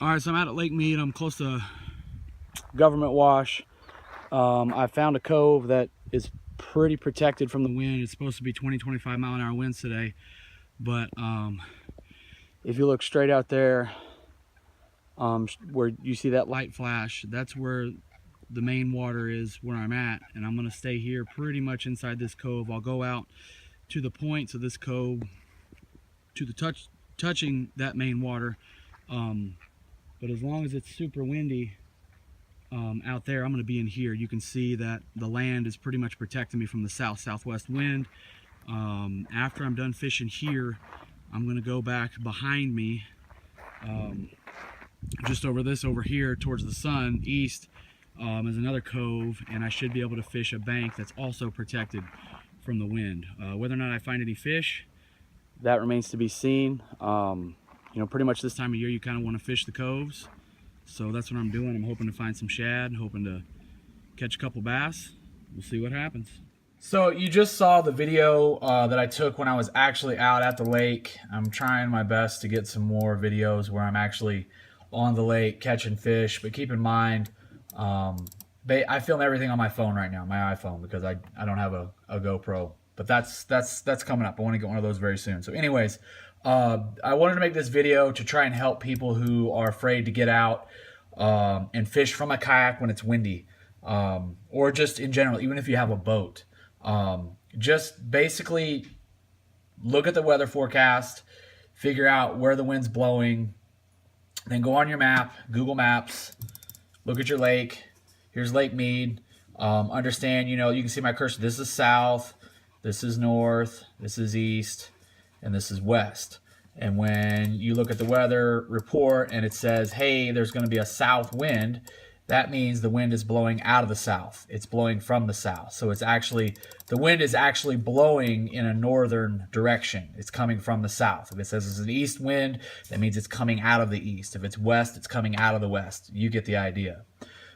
All right, so I'm out at Lake Mead. I'm close to Government Wash. I found a cove that is pretty protected from the wind. It's supposed to be 20-25 mile an hour winds today, but if you look straight out there, where you see that light flash, that's where the main water is, where I'm at, and I'm going to stay here pretty much inside this cove. I'll go out to the points of this cove to the touching that main water, but as long as it's super windy out there, I'm going to be in here. You can see that the land is pretty much protecting me from the southwest wind. After I'm done fishing here, I'm going to go back behind me, just over here towards the sun east, is another cove, and I should be able to fish a bank that's also protected from the wind. Whether or not I find any fish, that remains to be seen. You know, pretty much this time of year you kind of want to fish the coves, so that's what I'm doing. I'm hoping to find some shad, hoping to catch a couple bass. We'll see what happens. So you just saw the video that I took when I was actually out at the lake. I'm trying my best to get some more videos where I'm actually on the lake catching fish, but keep in mind, I film everything on my phone right now, my iPhone, because I don't have a GoPro. But that's coming up. I want to get one of those very soon. So anyways, I wanted to make this video to try and help people who are afraid to get out and fish from a kayak when it's windy, or just in general, even if you have a boat. Just basically look at the weather forecast, figure out where the wind's blowing, then go on your map, Google Maps, look at your lake. Here's Lake Mead. Understand, you know, you can see my cursor. This is south, this is north, this is east, and this is west. And when you look at the weather report and it says, hey, there's going to be a south wind, that means the wind is blowing out of the south. It's blowing from the south. So it's actually, the wind is actually blowing in a northern direction. It's coming from the south. If it says it's an east wind, that means it's coming out of the east. If it's west, it's coming out of the west. You get the idea.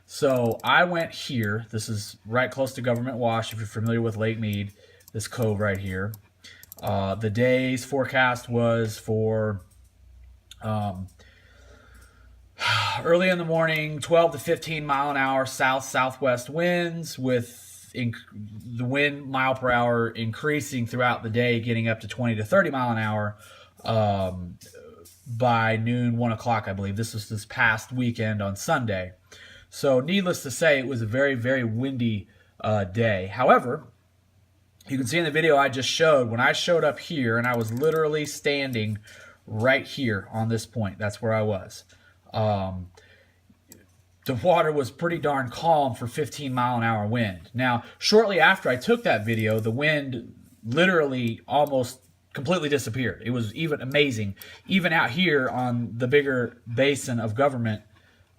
So I went here. This is right close to Government Wash, if you're familiar with Lake Mead, this cove right here. The day's forecast was for early in the morning, 12 to 15 mile an hour southwest winds, with the wind mile per hour increasing throughout the day, getting up to 20 to 30 mile an hour by noon, 1 o'clock, I believe. This was this past weekend on Sunday. So needless to say, it was a very, very windy day. However, you can see in the video I just showed, when I showed up here, and I was literally standing right here on this point. That's where I was. The water was pretty darn calm for 15 mile an hour wind. Now, shortly after I took that video, the wind literally almost completely disappeared. It was even amazing. Even out here on the bigger basin of Government,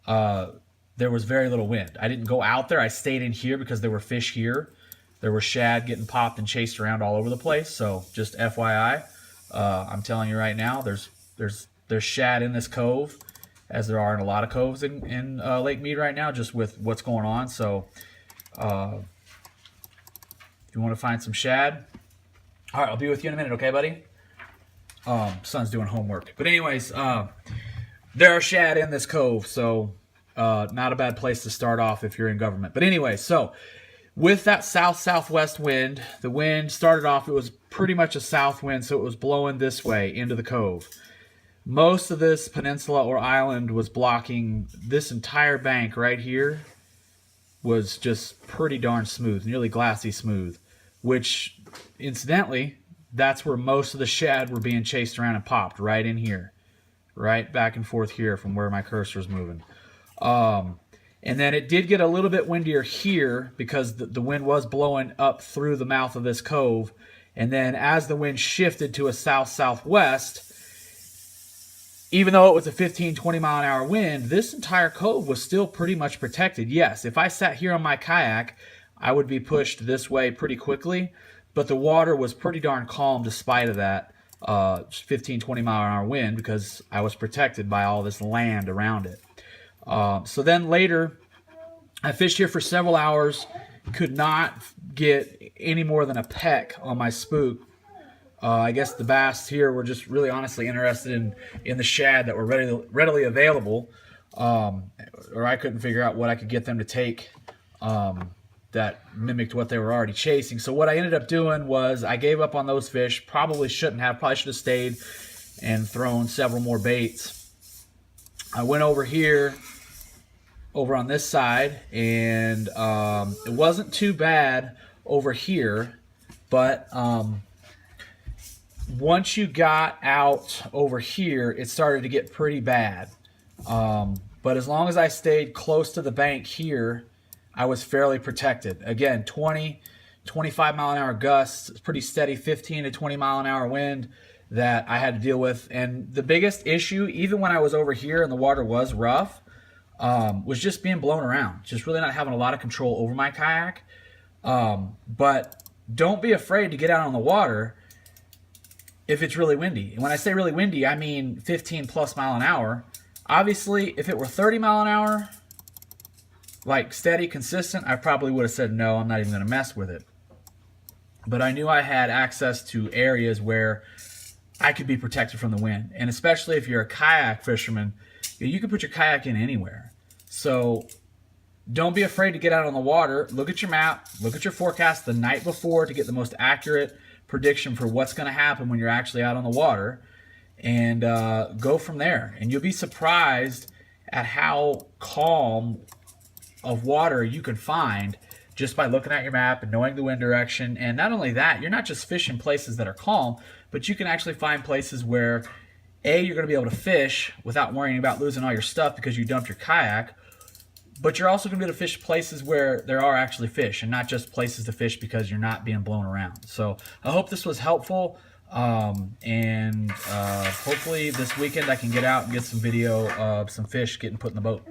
there was very little wind. I didn't go out there. I stayed in here because there were fish here. There were shad getting popped and chased around all over the place. So just FYI, I'm telling you right now, there's shad in this cove, as there are in a lot of coves in Lake Mead right now, just with what's going on. So if you want to find some shad, all right, I'll be with you in a minute, okay, buddy? Son's doing homework. But anyways, there are shad in this cove, so not a bad place to start off if you're in Government. But anyway, so with that southwest wind, the wind started off, it was pretty much a south wind, so it was blowing this way into the cove. Most of this peninsula or island was blocking this entire bank right here, was just pretty darn smooth, nearly glassy smooth, which incidentally, that's where most of the shad were being chased around and popped, right in here, right back and forth here from where my cursor is moving. And then it did get a little bit windier here because the wind was blowing up through the mouth of this cove. And then as the wind shifted to a south-southwest, even though it was a 15-20 mile an hour wind, this entire cove was still pretty much protected. Yes, if I sat here on my kayak, I would be pushed this way pretty quickly, but the water was pretty darn calm despite of that 15-20 mile an hour wind, because I was protected by all this land around it. So then later, I fished here for several hours, could not get any more than a peck on my spook I guess the bass here were just really honestly interested in the shad that were readily available, or I couldn't figure out what I could get them to take that mimicked what they were already chasing. So what I ended up doing was I gave up on those fish. Probably shouldn't have. Probably should have stayed and thrown several more baits. I went over here, over on this side, and it wasn't too bad over here, but once you got out over here, it started to get pretty bad. But as long as I stayed close to the bank here, I was fairly protected. Again, 20, 25 mile an hour gusts, pretty steady 15 to 20 mile an hour wind that I had to deal with. And the biggest issue, even when I was over here and the water was rough, was just being blown around. Just really not having a lot of control over my kayak. But don't be afraid to get out on the water if it's really windy. And when I say really windy, I mean 15 plus mile an hour. Obviously, if it were 30 mile an hour, like steady, consistent, I probably would have said no, I'm not even going to mess with it. But I knew I had access to areas where I could be protected from the wind. And especially if you're a kayak fisherman, you can put your kayak in anywhere. So don't be afraid to get out on the water. Look at your map, look at your forecast the night before to get the most accurate prediction for what's going to happen when you're actually out on the water, and go from there. And you'll be surprised at how calm of water you can find just by looking at your map and knowing the wind direction. And not only that, you're not just fishing places that are calm, but you can actually find places where you're going to be able to fish without worrying about losing all your stuff because you dumped your kayak. But you're also going to be able to fish places where there are actually fish, and not just places to fish because you're not being blown around. So I hope this was helpful, and hopefully this weekend I can get out and get some video of some fish getting put in the boat.